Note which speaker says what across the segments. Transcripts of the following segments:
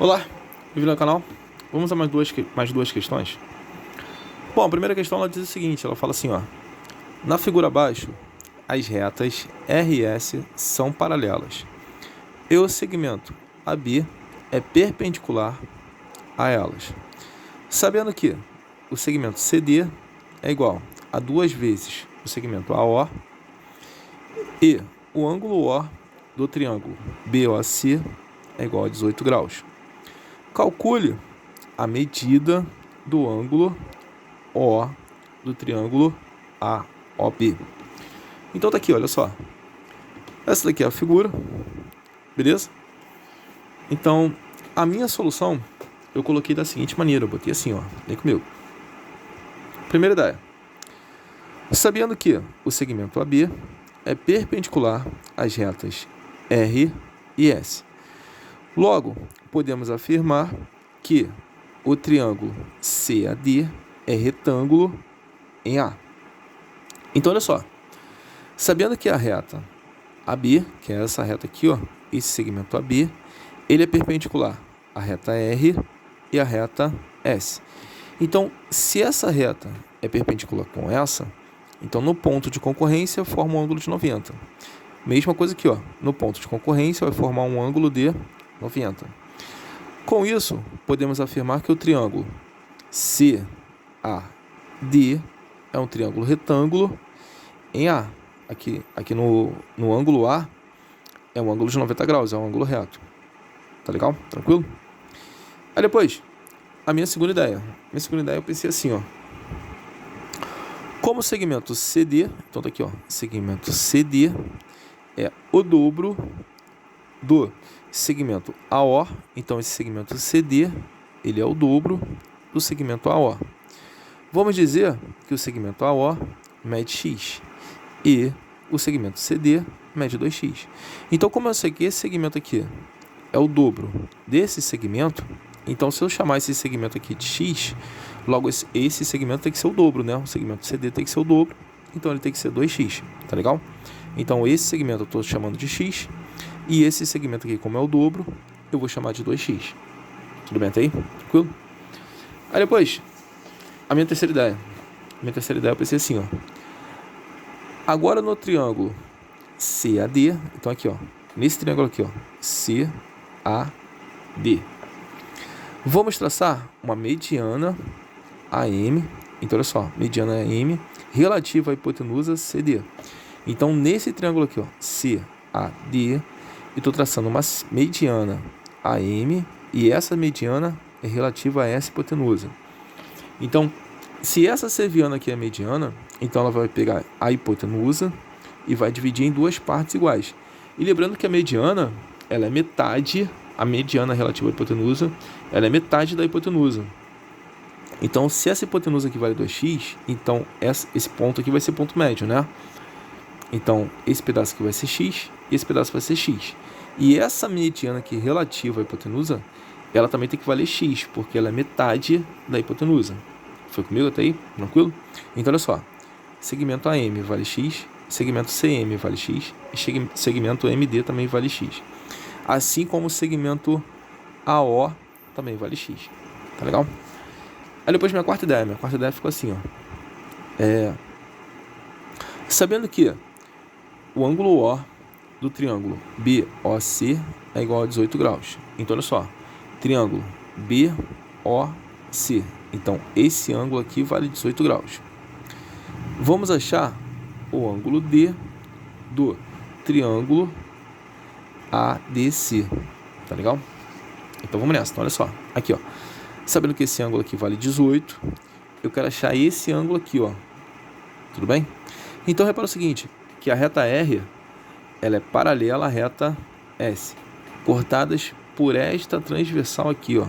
Speaker 1: Olá, bem-vindo ao canal. Vamos a mais duas questões. Bom, a primeira questão ela diz o seguinte, ela fala assim, ó. Na figura abaixo, as retas R e S são paralelas e o segmento AB é perpendicular a elas. Sabendo que o segmento CD é igual a 2 vezes o segmento AO e o ângulo O do triângulo BOC é igual a 18 graus. Calcule a medida do ângulo O do triângulo AOB. Então tá aqui, olha só. Essa daqui é a figura, beleza? Então, a minha solução eu coloquei da seguinte maneira, eu botei assim, ó, vem comigo. Primeira ideia. Sabendo que o segmento AB é perpendicular às retas R e S. Logo, podemos afirmar que o triângulo CAD é retângulo em A. Então, olha só. Sabendo que a reta AB, que é essa reta aqui, ó, esse segmento AB, ele é perpendicular à reta R e à reta S. Então, se essa reta é perpendicular com essa, então no ponto de concorrência forma um ângulo de 90. Mesma coisa aqui, ó, no ponto de concorrência vai formar um ângulo de 90. Com isso, podemos afirmar que o triângulo CAD é um triângulo retângulo em A. Aqui no ângulo A é um ângulo de 90 graus, é um ângulo reto. Tá legal? Tranquilo? Aí depois, a minha segunda ideia. Minha segunda ideia eu pensei assim, ó. Como o segmento CD, então tá aqui, ó, segmento CD é o dobro do segmento AO, então esse segmento CD, ele é o dobro do segmento AO. Vamos dizer que o segmento AO mede x e o segmento CD mede 2x. Então, como eu sei que esse segmento aqui é o dobro desse segmento, então se eu chamar esse segmento aqui de x, logo esse segmento tem que ser o dobro, né? O segmento CD tem que ser o dobro, então ele tem que ser 2x, tá legal? Então esse segmento eu estou chamando de x, e esse segmento aqui, como é o dobro, eu vou chamar de 2x. Tudo bem até aí? Tranquilo? Aí depois, a minha terceira ideia. Minha terceira ideia eu pensei assim, ó. Agora no triângulo CAD, então aqui, ó, nesse triângulo aqui, ó, CAD, vamos traçar uma mediana AM, então olha só, mediana AM relativa à hipotenusa CD. Então nesse triângulo aqui, ó, CAD, eu estou traçando uma mediana AM e essa mediana é relativa a essa hipotenusa. Então, se essa cerviana aqui é a mediana, então ela vai pegar a hipotenusa e vai dividir em duas partes iguais. E lembrando que a mediana, ela é metade, a mediana relativa à hipotenusa, ela é metade da hipotenusa. Então, se essa hipotenusa aqui vale 2x, então esse ponto aqui vai ser ponto médio, né? Então, esse pedaço aqui vai ser x e esse pedaço vai ser x. E essa mediana aqui relativa à hipotenusa, ela também tem que valer x, porque ela é metade da hipotenusa. Foi comigo até aí? Tranquilo? Então, olha só. Segmento AM vale x, segmento CM vale x e segmento MD também vale x. Assim como o segmento AO também vale x. Tá legal? Aí depois minha quarta ideia. Minha quarta ideia ficou assim, ó. Sabendo que o ângulo O do triângulo BOC é igual a 18 graus. Então, olha só. Triângulo BOC. Então, esse ângulo aqui vale 18 graus. Vamos achar o ângulo D do triângulo ADC. Tá legal? Então, vamos nessa. Então, olha só. Aqui, ó. Sabendo que esse ângulo aqui vale 18, eu quero achar esse ângulo aqui, ó. Tudo bem? Então, repara o seguinte, que a reta R, ela é paralela à reta S, cortadas por esta transversal aqui, ó.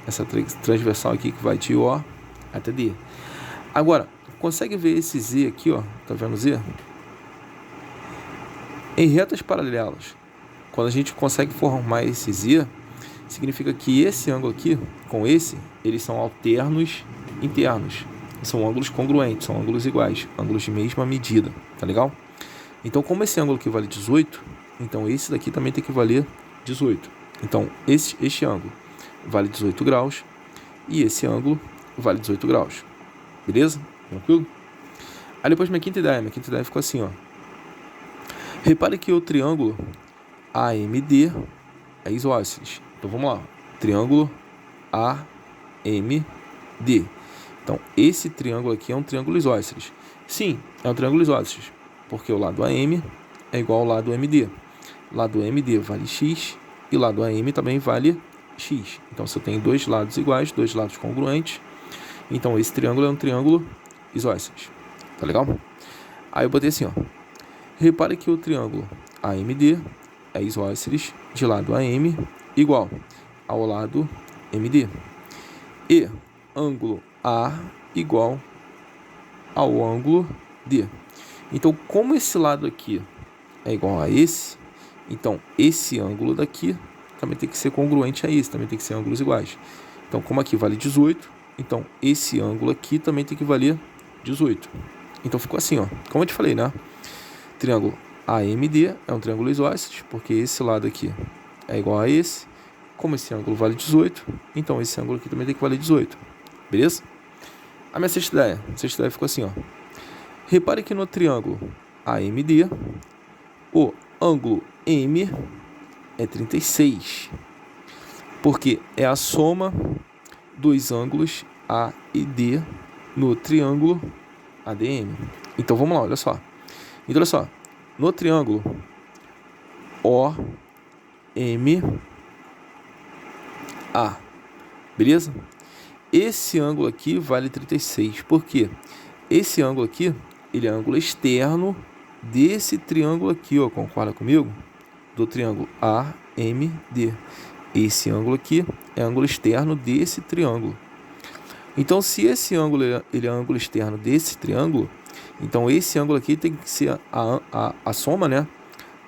Speaker 1: Essa transversal aqui que vai de O até D. Agora, consegue ver esse Z aqui, ó? Tá vendo o Z? Em retas paralelas, quando a gente consegue formar esse Z, significa que esse ângulo aqui, com esse, eles são alternos internos. São ângulos congruentes, são ângulos iguais, ângulos de mesma medida, tá legal? Então, como esse ângulo aqui vale 18, então esse daqui também tem que valer 18. Então, este ângulo vale 18 graus. E esse ângulo vale 18 graus. Beleza? Tranquilo? Aí depois minha quinta ideia ficou assim, ó. Repare que o triângulo AMD é isósceles. Então vamos lá. Triângulo AMD. Então esse triângulo aqui é um triângulo isósceles. Sim, é um triângulo isósceles, porque o lado AM é igual ao lado MD. Lado MD vale X e lado AM também vale X. Então se eu tenho dois lados iguais, dois lados congruentes, então esse triângulo é um triângulo isósceles. Tá legal? Aí eu botei assim, ó. Repare que o triângulo AMD é isósceles de lado AM igual ao lado MD. E ângulo A igual ao ângulo D. Então, como esse lado aqui é igual a esse, então esse ângulo daqui também tem que ser congruente a esse, também tem que ser ângulos iguais. Então, como aqui vale 18, então esse ângulo aqui também tem que valer 18. Então, ficou assim, ó. Como eu te falei, né? Triângulo AMD é um triângulo isósceles, porque esse lado aqui é igual a esse. Como esse ângulo vale 18, então esse ângulo aqui também tem que valer 18. Beleza? A minha sexta ideia ficou assim, ó. Repare que no triângulo AMD, o ângulo M é 36, porque é a soma dos ângulos A e D no triângulo ADM. Então vamos lá, olha só. Então olha só, no triângulo OMA, beleza? Esse ângulo aqui vale 36, porque esse ângulo aqui, ele é ângulo externo desse triângulo aqui, ó, concorda comigo? Do triângulo AMD. Esse ângulo aqui é ângulo externo desse triângulo. Então, se esse ângulo ele é ângulo externo desse triângulo, então esse ângulo aqui tem que ser a soma, né,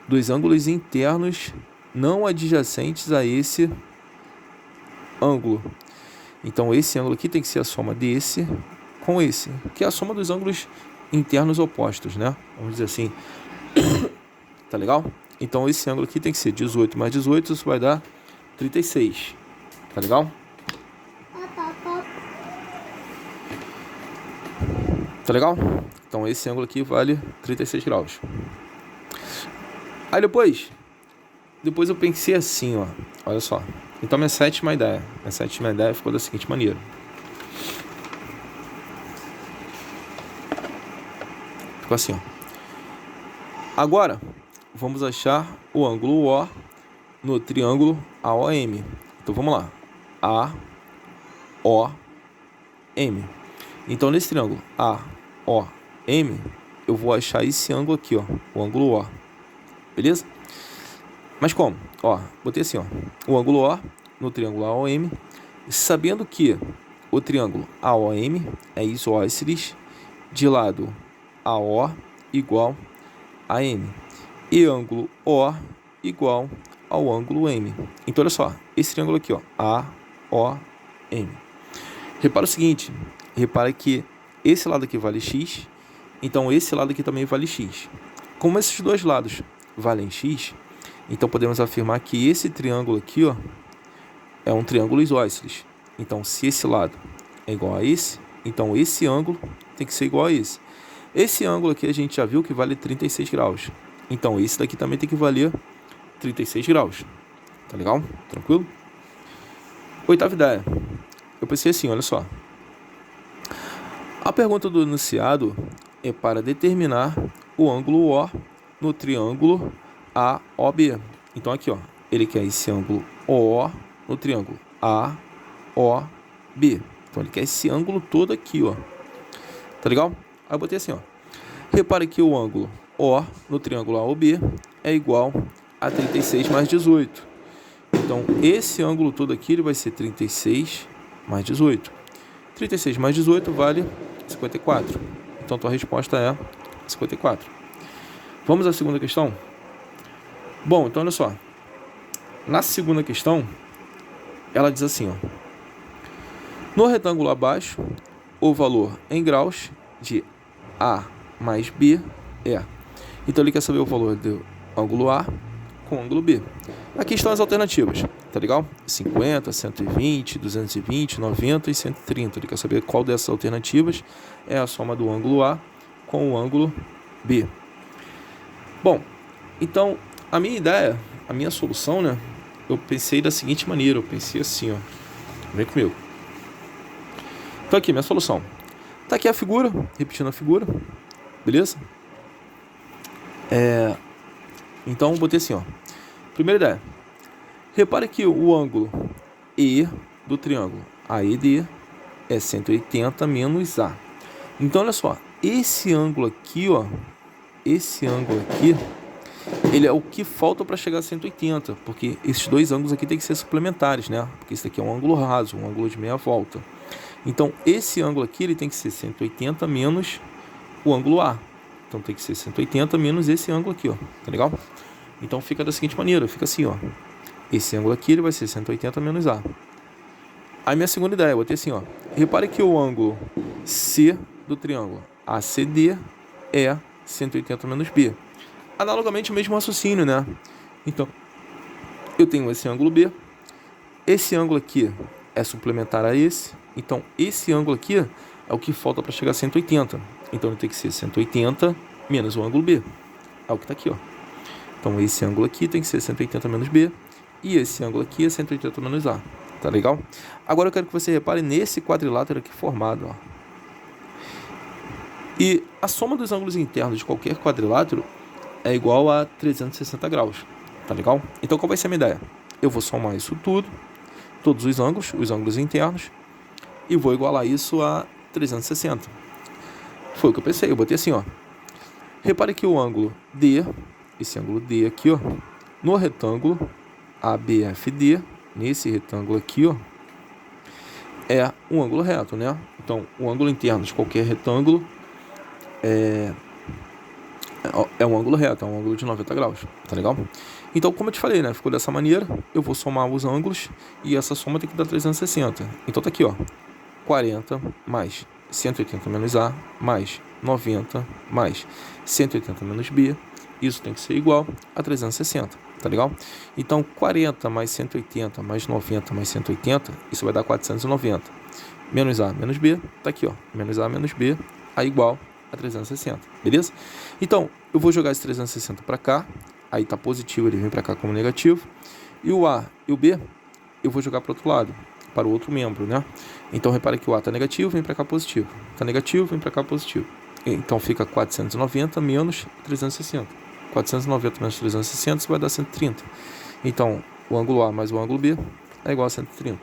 Speaker 1: dos ângulos internos não adjacentes a esse ângulo. Então esse ângulo aqui tem que ser a soma desse com esse, que é a soma dos ângulos internos opostos, né? Vamos dizer assim. Tá legal? Então esse ângulo aqui tem que ser 18 mais 18, isso vai dar 36. Tá legal? Tá legal? Então esse ângulo aqui vale 36 graus. Aí depois eu pensei assim, ó. Olha só. Então minha sétima ideia ficou da seguinte maneira. Ficou assim, ó. Agora vamos achar o ângulo O no triângulo AOM. Então vamos lá. AOM. Então nesse triângulo AOM, eu vou achar esse ângulo aqui, ó, o ângulo O. Beleza? Mas como? Ó, botei assim, ó, o ângulo O no triângulo AOM, sabendo que o triângulo AOM é isósceles de lado AO igual a M e ângulo O igual ao ângulo M. Então olha só, esse triângulo aqui, ó, AOM. Repara o seguinte, repara que esse lado aqui vale X, então esse lado aqui também vale X. Como esses dois lados valem X, então podemos afirmar que esse triângulo aqui, ó, é um triângulo isósceles. Então se esse lado é igual a esse, então esse ângulo tem que ser igual a esse. Esse ângulo aqui a gente já viu que vale 36 graus. Então esse daqui também tem que valer 36 graus. Tá legal? Tranquilo? Oitava ideia. Eu pensei assim, olha só. A pergunta do enunciado é para determinar o ângulo O no triângulo AOB. Então aqui, ó, ele quer esse ângulo O no triângulo AOB. Então ele quer esse ângulo todo aqui, ó. Tá legal? Aí eu botei assim, ó. Repare que o ângulo O no triângulo AOB é igual a 36 mais 18. Então esse ângulo todo aqui ele vai ser 36 mais 18. 36 mais 18 vale 54. Então tua resposta é 54. Vamos à segunda questão? Bom, então olha só. Na segunda questão, ela diz assim, ó. No retângulo abaixo, o valor em graus de A mais B é. Então ele quer saber o valor do ângulo A com o ângulo B. Aqui estão as alternativas, tá legal? 50, 120, 220, 90 e 130. Ele quer saber qual dessas alternativas é a soma do ângulo A com o ângulo B. Bom, então, a minha ideia, a minha solução, né? Eu pensei da seguinte maneira, eu pensei assim, ó. Vem comigo. Então aqui, minha solução. Tá aqui a figura, repetindo a figura, beleza? Então, eu botei assim, ó. Primeira ideia. Repare que o ângulo E do triângulo AED é 180 menos A. Então, olha só. Esse ângulo aqui, ó. Esse ângulo aqui, ele é o que falta para chegar a 180. Porque esses dois ângulos aqui tem que ser suplementares, né? Porque esse aqui é um ângulo raso, um ângulo de meia volta. Então, esse ângulo aqui, ele tem que ser 180 menos o ângulo A. Então, tem que ser 180 menos esse ângulo aqui, ó. Tá legal? Então, fica da seguinte maneira. Fica assim, ó. Esse ângulo aqui, ele vai ser 180 menos A. Aí, minha segunda ideia, eu botei assim, ó. Repare que o ângulo C do triângulo ACD é 180 menos B. Analogamente, o mesmo raciocínio, né? Então, eu tenho esse ângulo B. Esse ângulo aqui é suplementar a esse. Então, esse ângulo aqui é o que falta para chegar a 180. Então, ele tem que ser 180 menos o ângulo B. É o que está aqui, ó. Então, esse ângulo aqui tem que ser 180 menos B. E esse ângulo aqui é 180 menos A. Tá legal? Agora, eu quero que você repare nesse quadrilátero aqui formado, ó. E a soma dos ângulos internos de qualquer quadrilátero é igual a 360 graus. Tá legal? Então, qual vai ser a minha ideia? Eu vou somar isso tudo, todos os ângulos internos, e vou igualar isso a 360. Foi o que eu pensei, eu botei assim, ó. Repare que o ângulo D, esse ângulo D aqui, ó, no retângulo ABFD, nesse retângulo aqui, ó, é um ângulo reto, né? Então, o ângulo interno de qualquer retângulo é um ângulo reto, é um ângulo de 90 graus, tá legal? Então, como eu te falei, né? Ficou dessa maneira, eu vou somar os ângulos e essa soma tem que dar 360. Então, tá aqui, ó, 40 mais 180 menos A mais 90 mais 180 menos B. Isso tem que ser igual a 360, tá legal? Então, 40 mais 180 mais 90 mais 180, isso vai dar 490. Menos A menos B, tá aqui, ó, menos A menos B, A igual a 360, beleza? Então, eu vou jogar esse 360 para cá, aí tá positivo, ele vem para cá como negativo, e o A e o B, eu vou jogar para o outro lado, para o outro membro, né? Então, repare que o A tá negativo, vem para cá positivo, tá negativo, vem para cá positivo. Então, fica 490 menos 360. 490 menos 360, isso vai dar 130. Então, o ângulo A mais o ângulo B é igual a 130.